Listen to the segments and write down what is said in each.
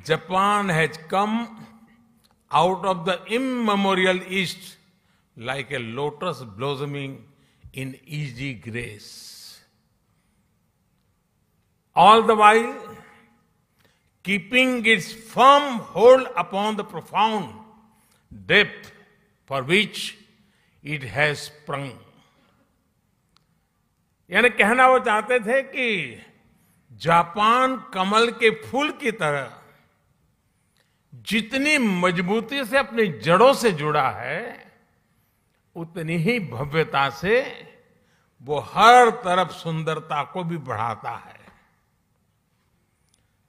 Japan has come out of the immemorial East like a lotus blossoming in easy grace. All the while, keeping its firm hold upon the profound depth for which it has sprung. यानी कहना वो चाहते थे कि Japan कमल के फूल की तरह जितनी मजबूती से अपनी जड़ों से जुड़ा है, उतनी ही भव्यता से वो हर तरफ सुंदरता को भी बढ़ाता है।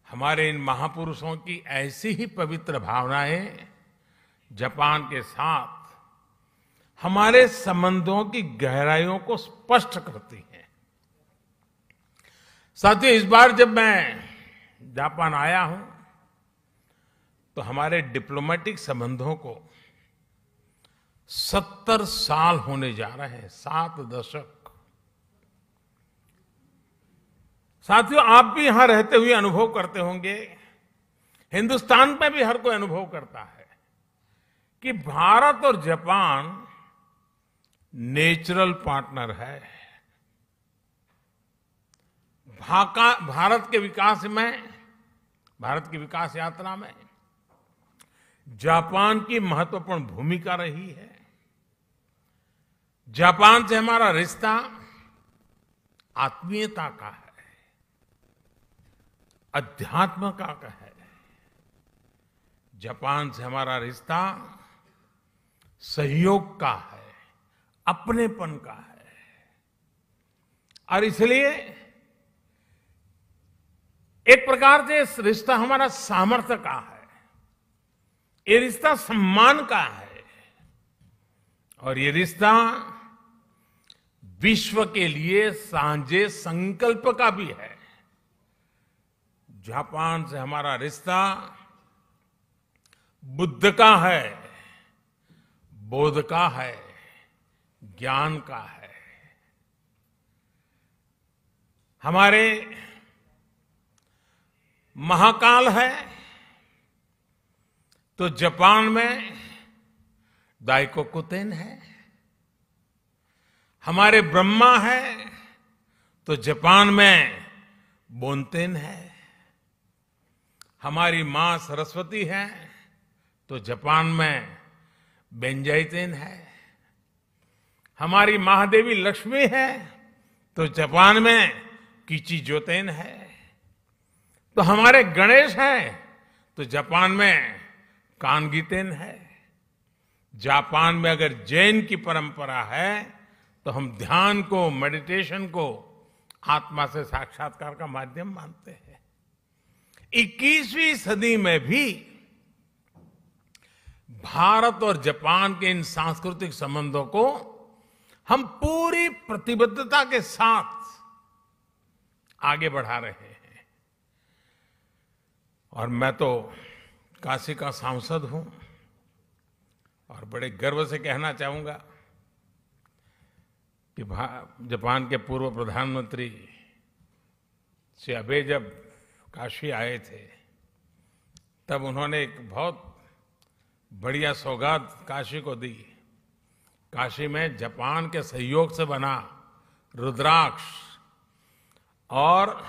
हमारे इन महापुरुषों की ऐसी ही पवित्र भावनाएं जापान के साथ हमारे संबंधों की गहराइयों को स्पष्ट करती हैं। साथियों, इस बार जब मैं जापान आया हूं तो हमारे डिप्लोमेटिक संबंधों को 70 साल होने जा रहे हैं, 7 दशक। साथियों, आप भी यहां रहते हुए अनुभव करते होंगे, हिंदुस्तान में भी हर कोई अनुभव करता है कि भारत और जापान नेचुरल पार्टनर है। भारत के विकास में, भारत की विकास यात्रा में जापान की महत्वपूर्ण भूमिका रही है। जापान से हमारा रिश्ता आत्मीयता का है, अध्यात्म का है। जापान से हमारा रिश्ता सहयोग का है, अपनेपन का है। और इसलिए एक प्रकार से रिश्ता हमारा सामर्थ्य का है, ये रिश्ता सम्मान का है, और ये रिश्ता विश्व के लिए साझे संकल्प का भी है। जापान से हमारा रिश्ता बुद्ध का है, बोध का है, ज्ञान का है। हमारे महाकाल है तो जापान में दाइकोकुतेन है। हमारे ब्रह्मा है तो जापान में बोनतेन है। हमारी मां सरस्वती है तो जापान में बेंजाइतेन है। हमारी महादेवी लक्ष्मी है तो जापान में किचिजोतेन है। तो हमारे गणेश हैं तो जापान में कानगीतेन है। जापान में अगर जैन की परंपरा है तो हम ध्यान को, मेडिटेशन को आत्मा से साक्षात्कार का माध्यम मानते हैं। 21वीं सदी में भी भारत और जापान के इन सांस्कृतिक संबंधों को हम पूरी प्रतिबद्धता के साथ आगे बढ़ा रहे हैं। और मैं तो काशी का सांसद हूं और बड़े गर्व से कहना चाहूंगा कि जापान के पूर्व प्रधानमंत्री श्री आबे जब काशी आए थे तब उन्होंने एक बहुत बढ़िया सौगात काशी को दी। काशी में जापान के सहयोग से बना रुद्राक्ष, और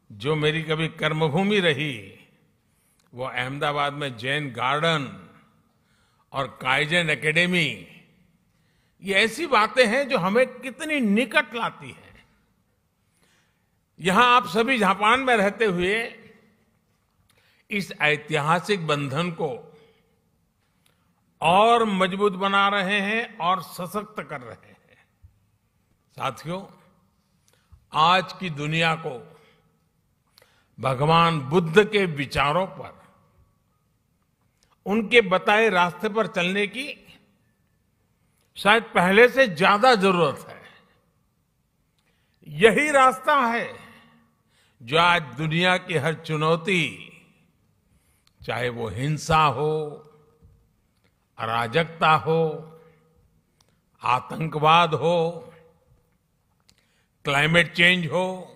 जो मेरी कभी कर्मभूमि रही वो अहमदाबाद में जैन गार्डन और काइजन एकेडमी, ये ऐसी बातें हैं जो हमें कितनी निकट लाती हैं। यहां आप सभी जापान में रहते हुए इस ऐतिहासिक बंधन को और मजबूत बना रहे हैं और सशक्त कर रहे हैं। साथियों, आज की दुनिया को भगवान बुद्ध के विचारों पर, उनके बताए रास्ते पर चलने की शायद पहले से ज्यादा जरूरत है। यही रास्ता है जो आज दुनिया की हर चुनौती, चाहे वो हिंसा हो, अराजकता हो, आतंकवाद हो, क्लाइमेट चेंज हो,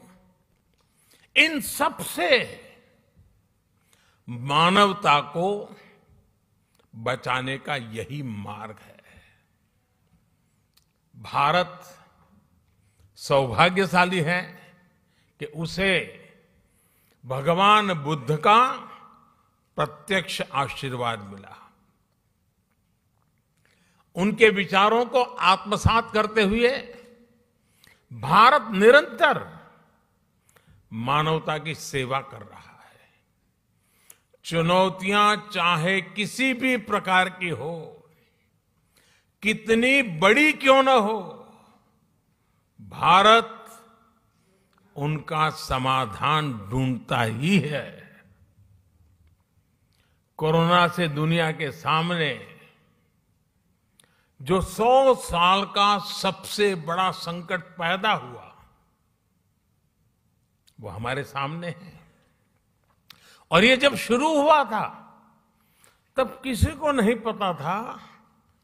इन सब से मानवता को बचाने का यही मार्ग है। भारत सौभाग्यशाली है कि उसे भगवान बुद्ध का प्रत्यक्ष आशीर्वाद मिला। उनके विचारों को आत्मसात करते हुए भारत निरंतर मानवता की सेवा कर रहा है। चुनौतियां चाहे किसी भी प्रकार की हो, कितनी बड़ी क्यों न हो, भारत उनका समाधान ढूंढता ही है। कोरोना से दुनिया के सामने जो 100 साल का सबसे बड़ा संकट पैदा हुआ, वो हमारे सामने है। और ये जब शुरू हुआ था, तब किसी को नहीं पता था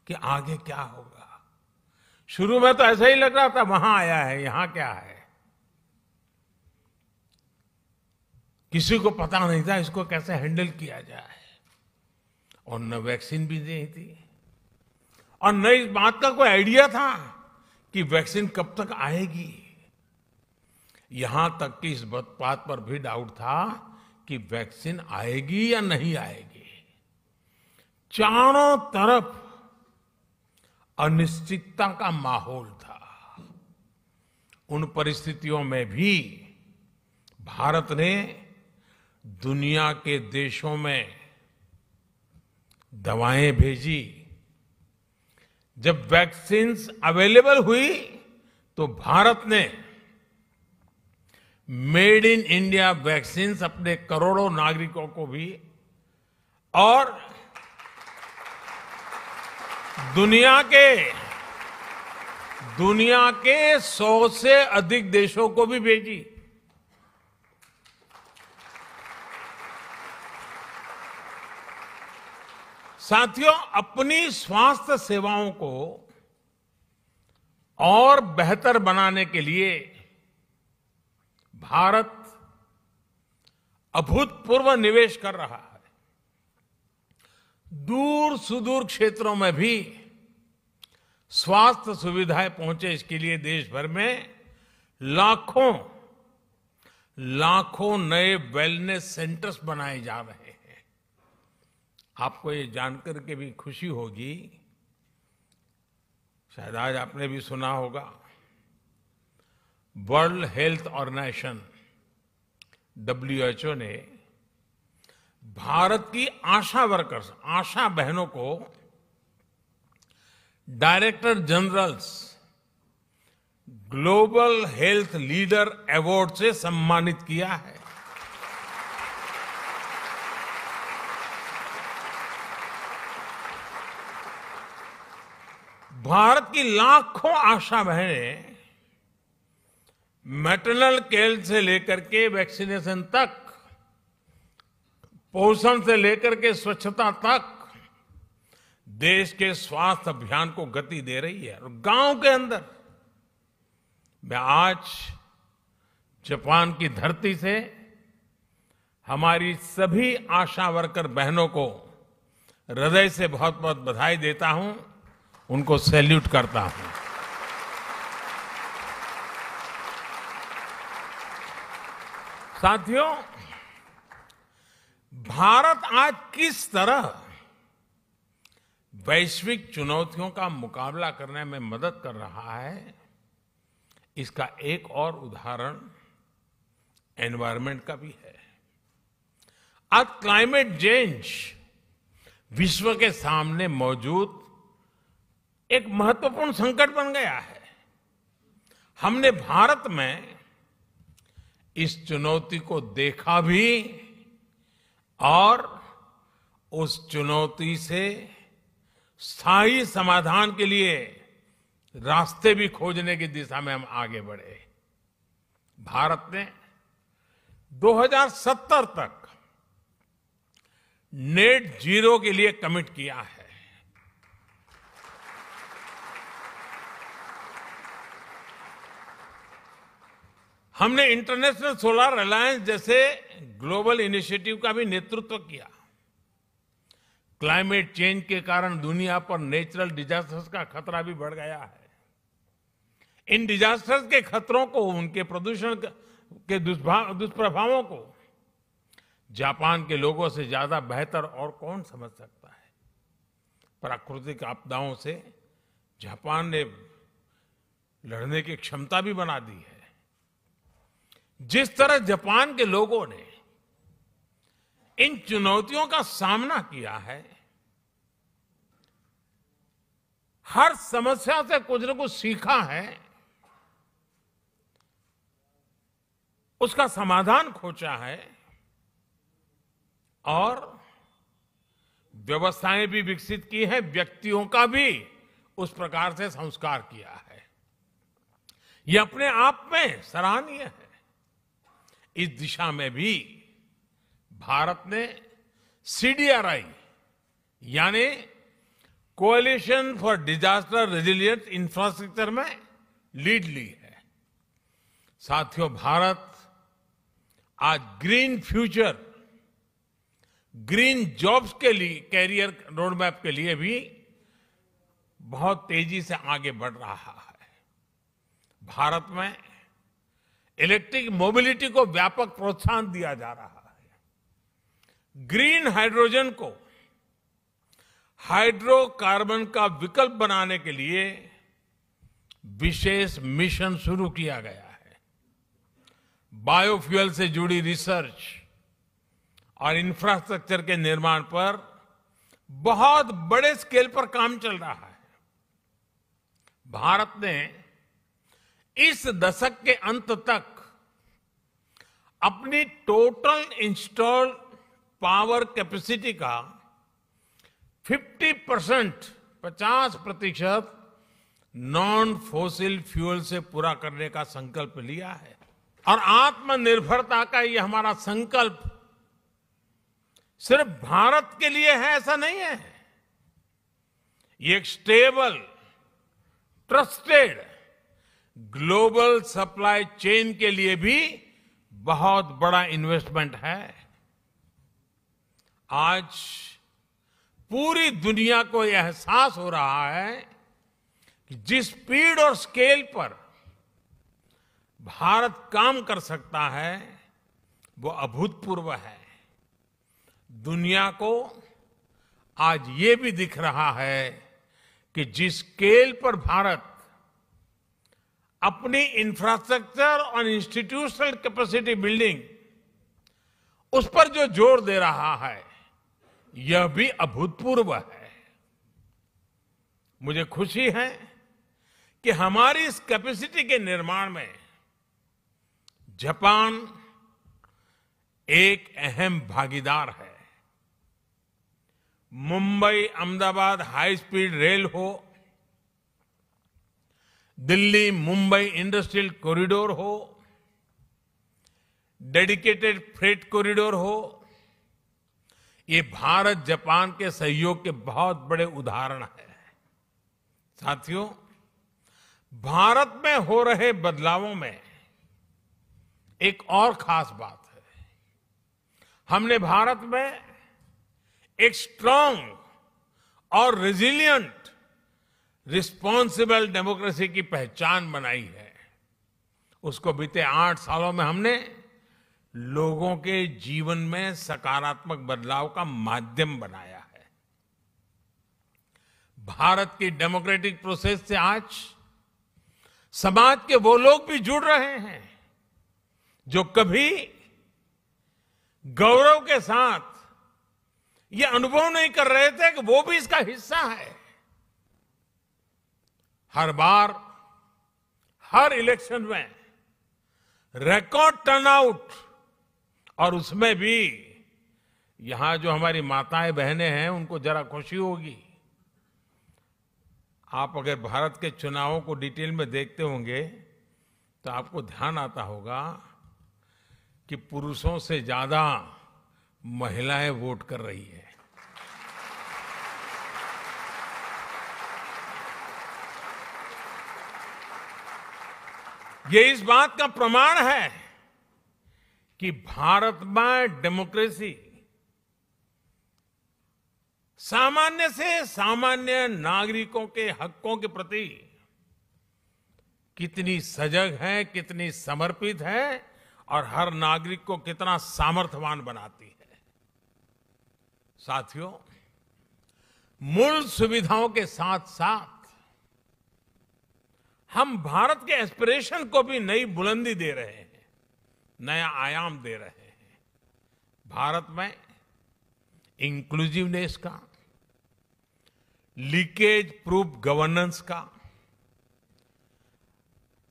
कि आगे क्या होगा। शुरू में तो ऐसा ही लग रहा था, वहां आया है, यहां क्या है। किसी को पता नहीं था इसको कैसे हैंडल किया जाए, और न वैक्सीन भी नहीं थी, और न इस बात का कोई आइडिया था कि वैक्सीन कब तक आएगी। यहां तक कि इस बात पर भी डाउट था कि वैक्सीन आएगी या नहीं आएगी। चारों तरफ अनिश्चितता का माहौल था। उन परिस्थितियों में भी भारत ने दुनिया के देशों में दवाएं भेजी। जब वैक्सीन्स अवेलेबल हुई तो भारत ने मेड इन इंडिया वैक्सीन्स अपने करोड़ों नागरिकों को भी और दुनिया के 100 से अधिक देशों को भी भेजी। साथियों, अपनी स्वास्थ्य सेवाओं को और बेहतर बनाने के लिए भारत अभूतपूर्व निवेश कर रहा है। दूर सुदूर क्षेत्रों में भी स्वास्थ्य सुविधाएं पहुंचे, इसके लिए देश भर में लाखों नए वेलनेस सेंटर्स बनाए जा रहे हैं। आपको ये जानकर के भी खुशी होगी, शायद आज आपने भी सुना होगा, वर्ल्ड हेल्थ ऑर्गेनाइजेशन WHO ने भारत की आशा वर्कर्स, आशा बहनों को director generals global health leader award से सम्मानित किया है। भारत की लाखों आशा बहनें मैटरनल केयर से लेकर के वैक्सीनेशन तक, पोषण से लेकर के स्वच्छता तक देश के स्वास्थ्य अभियान को गति दे रही है। और गांव के अंदर मैं आज जापान की धरती से हमारी सभी आशा वर्कर बहनों को हृदय से बहुत बहुत बधाई देता हूं, उनको सैल्यूट करता हूं। साथियों, भारत आज किस तरह वैश्विक चुनौतियों का मुकाबला करने में मदद कर रहा है, इसका एक और उदाहरण एनवायरनमेंट का भी है। आज क्लाइमेट चेंज विश्व के सामने मौजूद एक महत्वपूर्ण संकट बन गया है। हमने भारत में इस चुनौती को देखा भी और उस चुनौती से स्थायी समाधान के लिए रास्ते भी खोजने की दिशा में हम आगे बढ़े। भारत ने 2070 तक नेट जीरो के लिए कमिट किया है। हमने इंटरनेशनल सोलर अलायंस जैसे ग्लोबल इनिशिएटिव का भी नेतृत्व किया। क्लाइमेट चेंज के कारण दुनिया पर नेचुरल डिजास्टर्स का खतरा भी बढ़ गया है। इन डिजास्टर्स के खतरों को, उनके प्रदूषण के दुष्प्रभावों को जापान के लोगों से ज्यादा बेहतर और कौन समझ सकता है। प्राकृतिक आपदाओं से जापान ने लड़ने की क्षमता भी बना दी है। जिस तरह जापान के लोगों ने इन चुनौतियों का सामना किया है, हर समस्या से कुछ न कुछ सीखा है, उसका समाधान खोजा है और व्यवस्थाएं भी विकसित की है, व्यक्तियों का भी उस प्रकार से संस्कार किया है। यह अपने आप में सराहनीय है। इस दिशा में भी भारत ने CDRI यानी coalition for disaster resilient infrastructure में लीड ली है। साथियों, भारत आज ग्रीन फ्यूचर, ग्रीन जॉब्स के लिए, कैरियर रोडमैप के लिए भी बहुत तेजी से आगे बढ़ रहा है। भारत में इलेक्ट्रिक मोबिलिटी को व्यापक प्रोत्साहन दिया जा रहा है। ग्रीन हाइड्रोजन को हाइड्रोकार्बन का विकल्प बनाने के लिए विशेष मिशन शुरू किया गया है। बायोफ्यूल से जुड़ी रिसर्च और इंफ्रास्ट्रक्चर के निर्माण पर बहुत बड़े स्केल पर काम चल रहा है। भारत ने इस दशक के अंत तक अपनी टोटल इंस्टॉल्ड पावर कैपेसिटी का 50% नॉन फॉसिल फ्यूल से पूरा करने का संकल्प लिया है। और आत्मनिर्भरता का ये हमारा संकल्प सिर्फ भारत के लिए है ऐसा नहीं है। ये एक stable, trusted global supply chain के लिए भी बहुत बड़ा इन्वेस्टमेंट है। आज पूरी दुनिया को यह एहसास हो रहा है कि जिस स्पीड और स्केल पर भारत काम कर सकता है वो अभूतपूर्व है। दुनिया को आज ये भी दिख रहा है कि जिस स्केल पर भारत अपनी इंफ्रास्ट्रक्चर और इंस्टीट्यूशनल कैपेसिटी बिल्डिंग उस पर जो जोर दे रहा है यह भी अभूतपूर्व है। मुझे खुशी है कि हमारी इस कैपेसिटी के निर्माण में जापान एक अहम भागीदार है। Mumbai Ahmedabad high speed rail हो, दिल्ली मुंबई इंडस्ट्रियल कॉरिडोर हो, डेडिकेटेड फ्रेट कॉरिडोर हो, ये भारत जापान के सहयोग के बहुत बड़े उदाहरण हैं। साथियों, भारत में हो रहे बदलावों में एक और खास बात है। हमने भारत में एक स्ट्रांग और रेजिलिएंट रिस्पॉन्सिबल डेमोक्रेसी की पहचान बनाई है। उसको बीते 8 सालों में हमने लोगों के जीवन में सकारात्मक बदलाव का माध्यम बनाया है। भारत की डेमोक्रेटिक प्रोसेस से आज समाज के वो लोग भी जुड़ रहे हैं जो कभी गौरव के साथ ये अनुभव नहीं कर रहे थे कि वो भी इसका हिस्सा है। हर बार, हर इलेक्शन में रिकॉर्ड टर्नआउट, और उसमें भी यहां जो हमारी माताएं बहनें हैं उनको जरा खुशी होगी। आप अगर भारत के चुनावों को डिटेल में देखते होंगे तो आपको ध्यान आता होगा कि पुरुषों से ज्यादा महिलाएं वोट कर रही है। ये इस बात का प्रमाण है कि भारत में डेमोक्रेसी सामान्य से सामान्य नागरिकों के हकों के प्रति कितनी सजग है, कितनी समर्पित है और हर नागरिक को कितना सामर्थ्यवान बनाती है। साथियों, मूल सुविधाओं के साथ साथ हम भारत के एस्पिरेशन को भी नई बुलंदी दे रहे हैं, नया आयाम दे रहे हैं। भारत में इंक्लूसिवनेस का, लीकेज प्रूफ गवर्नेंस का,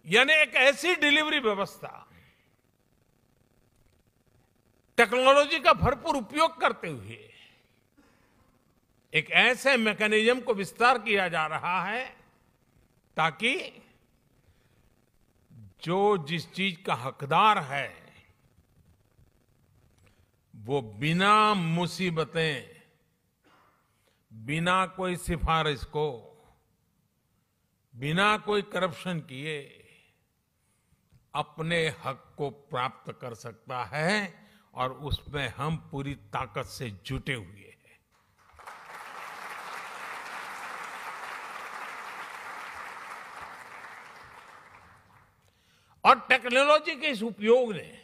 यानी एक ऐसी डिलीवरी व्यवस्था, टेक्नोलॉजी का भरपूर उपयोग करते हुए एक ऐसे मैकेनिज्म को विस्तार किया जा रहा है ताकि जो जिस चीज का हकदार है वो बिना मुसीबतें, बिना कोई सिफारिश को, बिना कोई करप्शन किए अपने हक को प्राप्त कर सकता है और उसमें हम पूरी ताकत से जुटे हुए हैं। और टेक्नोलॉजी के इस उपयोग ने,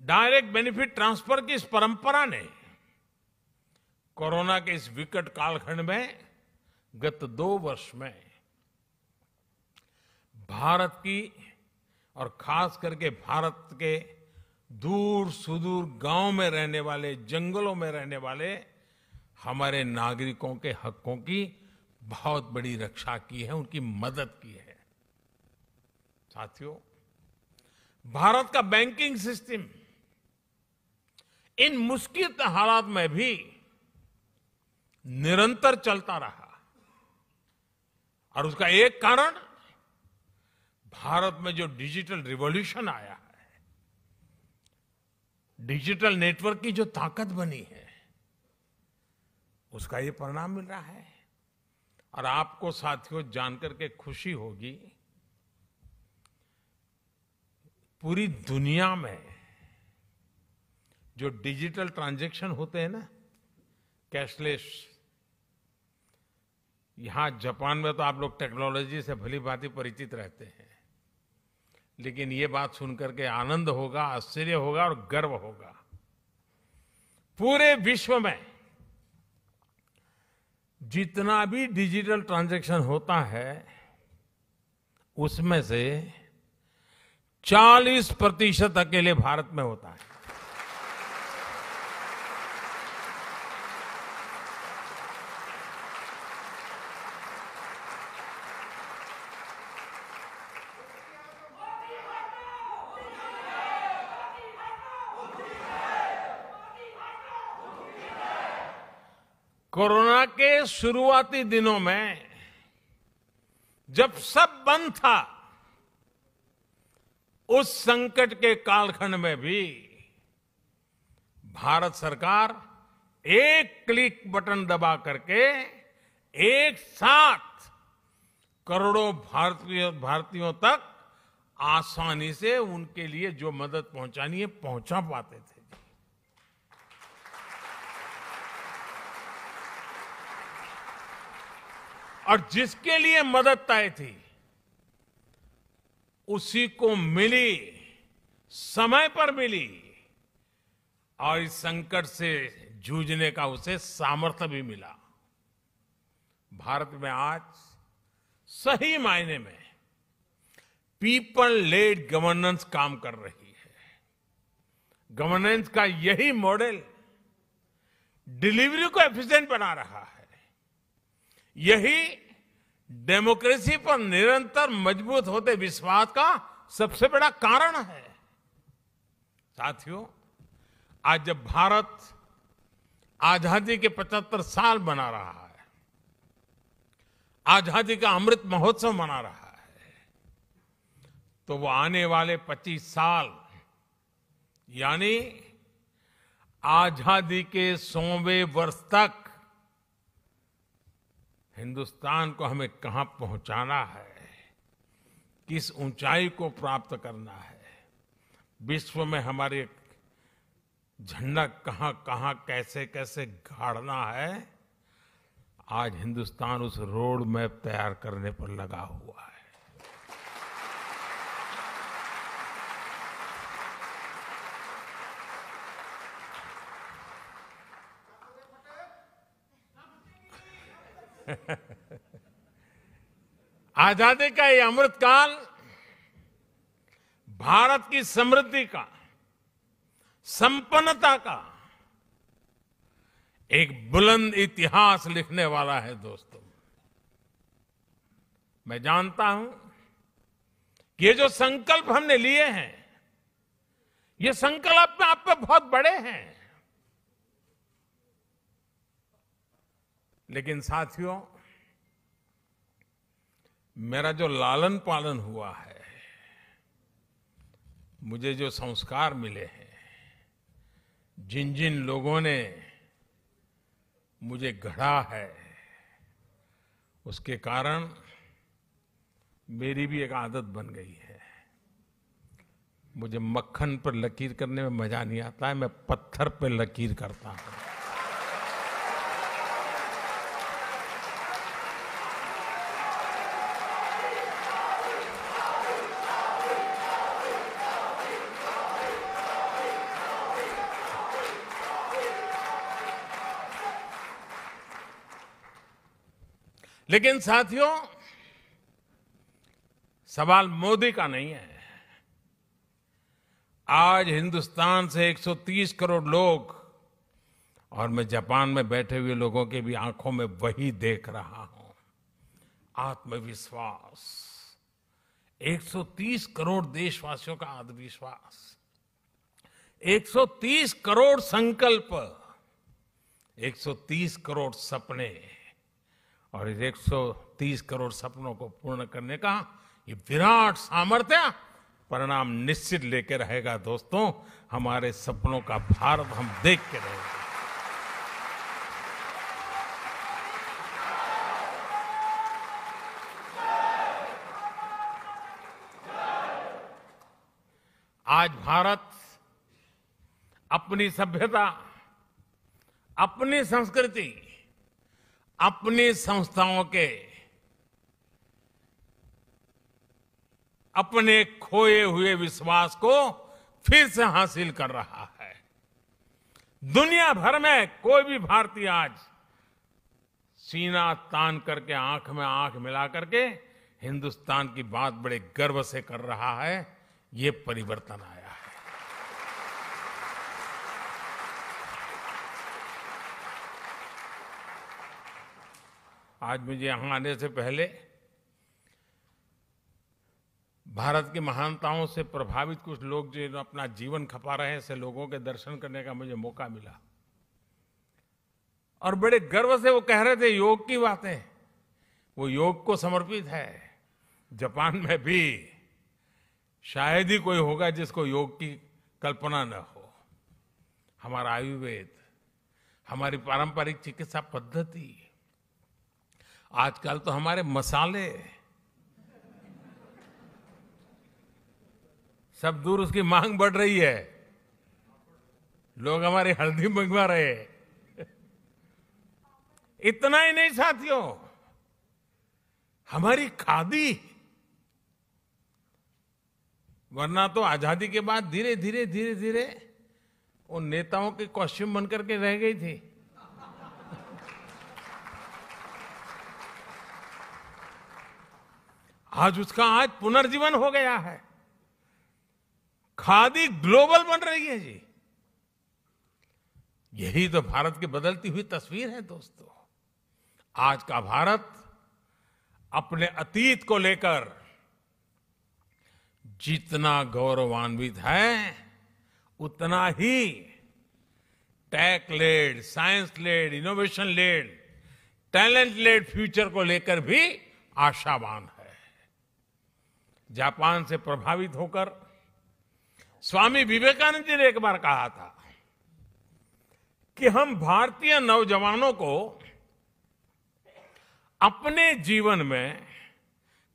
डायरेक्ट बेनिफिट ट्रांसफर की इस परंपरा ने कोरोना के इस विकट कालखंड में गत 2 वर्ष में भारत की और खास करके भारत के दूर सुदूर गांव में रहने वाले, जंगलों में रहने वाले हमारे नागरिकों के हकों की बहुत बड़ी रक्षा की है, उनकी मदद की है। साथियों, भारत का बैंकिंग सिस्टम इन मुश्किल हालात में भी निरंतर चलता रहा और उसका एक कारण भारत में जो डिजिटल रिवॉल्यूशन आया है, डिजिटल नेटवर्क की जो ताकत बनी है, उसका ये परिणाम मिल रहा है। और आपको साथियों जानकर के खुशी होगी, पूरी दुनिया में जो डिजिटल ट्रांजैक्शन होते हैं ना, कैशलेस, यहां जापान में तो आप लोग टेक्नोलॉजी से भली भांति परिचित रहते हैं, लेकिन ये बात सुनकर के आनंद होगा, आश्चर्य होगा और गर्व होगा। पूरे विश्व में जितना भी डिजिटल ट्रांजैक्शन होता है उसमें से 40% अकेले भारत में होता है। कोरोना के शुरुआती दिनों में जब सब बंद था, उस संकट के कालखंड में भी भारत सरकार एक क्लिक बटन दबा करके एक साथ करोड़ों भारतीयों तक आसानी से उनके लिए जो मदद पहुंचानी है पहुंचा पाते थे। और जिसके लिए मदद तय थी उसी को मिली, समय पर मिली और इस संकट से जूझने का उसे सामर्थ्य भी मिला। भारत में आज सही मायने में पीपल लेड गवर्नेंस काम कर रही है। गवर्नेंस का यही मॉडल डिलीवरी को एफिशिएंट बना रहा है। यही डेमोक्रेसी पर निरंतर मजबूत होते विश्वास का सबसे बड़ा कारण है। साथियों, आज जब भारत आजादी के 75 साल मना रहा है, आजादी का अमृत महोत्सव मना रहा है, तो वो आने वाले 25 साल यानी आजादी के 100वें वर्ष तक हिंदुस्तान को हमें कहां पहुंचाना है, किस ऊंचाई को प्राप्त करना है, विश्व में हमारे झंडा कहां कहां कैसे कैसे गाड़ना है, आज हिंदुस्तान उस रोड मैप तैयार करने पर लगा हुआ है। आजादी का ये अमृतकाल भारत की समृद्धि का, संपन्नता का एक बुलंद इतिहास लिखने वाला है। दोस्तों, मैं जानता हूं कि ये जो संकल्प हमने लिए हैं, ये संकल्प आप पे बहुत बड़े हैं, लेकिन साथियों, मेरा जो लालन पालन हुआ है, मुझे जो संस्कार मिले हैं, जिन जिन लोगों ने मुझे गढ़ा है, उसके कारण मेरी भी एक आदत बन गई है। मुझे मक्खन पर लकीर करने में मजा नहीं आता है, मैं पत्थर पर लकीर करता हूं। लेकिन साथियों, सवाल मोदी का नहीं है। आज हिंदुस्तान से 130 करोड़ लोग, और मैं जापान में बैठे हुए लोगों के भी आंखों में वही देख रहा हूं, आत्मविश्वास। 130 करोड़ देशवासियों का आत्मविश्वास, 130 करोड़ संकल्प, 130 करोड़ सपने, और इस 130 करोड़ सपनों को पूर्ण करने का ये विराट सामर्थ्य परिणाम निश्चित लेकर रहेगा। दोस्तों, हमारे सपनों का भारत हम देख के रहेंगे। आज भारत अपनी सभ्यता, अपनी संस्कृति, अपनी संस्थाओं के, अपने खोए हुए विश्वास को फिर से हासिल कर रहा है। दुनिया भर में कोई भी भारतीय आज सीना तान करके, आंख में आंख मिला करके हिंदुस्तान की बात बड़े गर्व से कर रहा है। ये परिवर्तन आया है। आज मुझे यहां आने से पहले भारत की महानताओं से प्रभावित कुछ लोग जो अपना जीवन खपा रहे हैं, ऐसे लोगों के दर्शन करने का मुझे मौका मिला, और बड़े गर्व से वो कह रहे थे योग की बातें, वो योग को समर्पित है। जापान में भी शायद ही कोई होगा जिसको योग की कल्पना न हो। हमारा आयुर्वेद, हमारी पारंपरिक चिकित्सा पद्धति, आजकल तो हमारे मसाले सब दूर, उसकी मांग बढ़ रही है। लोग हमारी हल्दी मंगवा रहे हैं। इतना ही नहीं साथियों, हमारी खादी, वरना तो आजादी के बाद धीरे धीरे धीरे धीरे उन नेताओं के कॉस्ट्यूम बनकर के रह गई थी। आज उसका आज पुनर्जीवन हो गया है। खादी ग्लोबल बन रही है जी। यही तो भारत की बदलती हुई तस्वीर है। दोस्तों, आज का भारत अपने अतीत को लेकर जितना गौरवान्वित है, उतना ही tech led, science led, innovation led, talent led future को लेकर भी आशावान है। जापान से प्रभावित होकर स्वामी विवेकानंद जी ने एक बार कहा था कि हम भारतीय नौजवानों को अपने जीवन में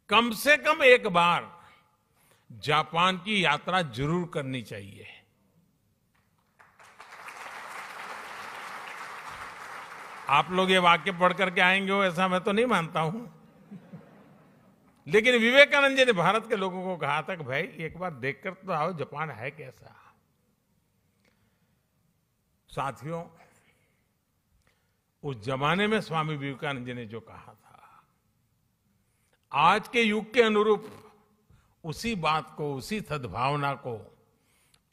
कम से कम एक बार जापान की यात्रा जरूर करनी चाहिए। आप लोग ये वाक्य पढ़ करके आएंगे हो ऐसा मैं तो नहीं मानता हूं, लेकिन विवेकानंद जी ने भारत के लोगों को कहा था कि भाई एक बार देखकर तो आओ जापान है कैसा। साथियों, उस जमाने में स्वामी विवेकानंद जी ने जो कहा था, आज के युग के अनुरूप उसी बात को, उसी सद्भावना को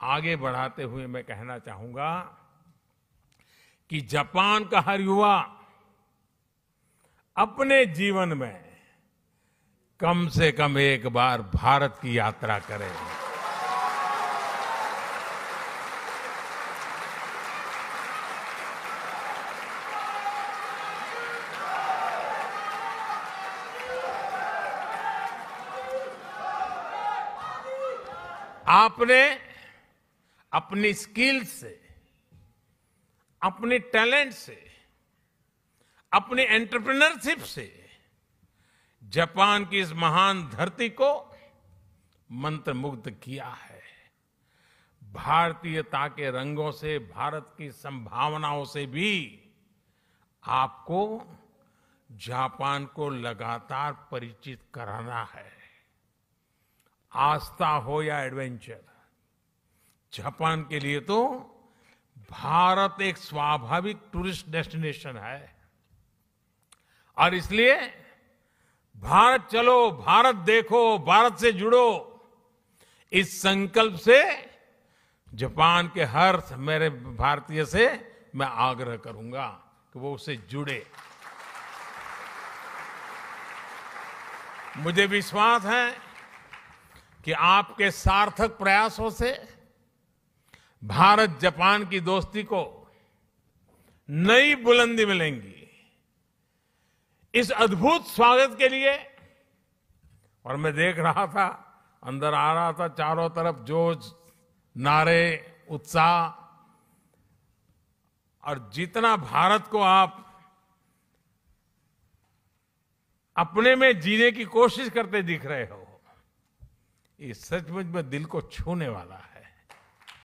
आगे बढ़ाते हुए मैं कहना चाहूंगा कि जापान का हर युवा अपने जीवन में कम से कम एक बार भारत की यात्रा करे। आपने अपनी स्किल से, अपने टैलेंट से, अपनी एंटरप्रेन्योरशिप से जापान की इस महान धरती को मंत्रमुग्ध किया है। भारतीयता के रंगों से, भारत की संभावनाओं से भी आपको जापान को लगातार परिचित कराना है। आस्था हो या एडवेंचर, जापान के लिए तो भारत एक स्वाभाविक टूरिस्ट डेस्टिनेशन है। और इसलिए भारत चलो, भारत देखो, भारत से जुड़ो, इस संकल्प से जापान के हर मेरे भारतीय से मैं आग्रह करूंगा कि वो उससे जुड़े। मुझे विश्वास है कि आपके सार्थक प्रयासों से भारत जापान की दोस्ती को नई बुलंदी मिलेंगी। इस अद्भुत स्वागत के लिए, और मैं देख रहा था, अंदर आ रहा था, चारों तरफ जोश, नारे, उत्साह, और जितना भारत को आप अपने में जीने की कोशिश करते दिख रहे हो, ये सचमुच में दिल को छूने वाला है।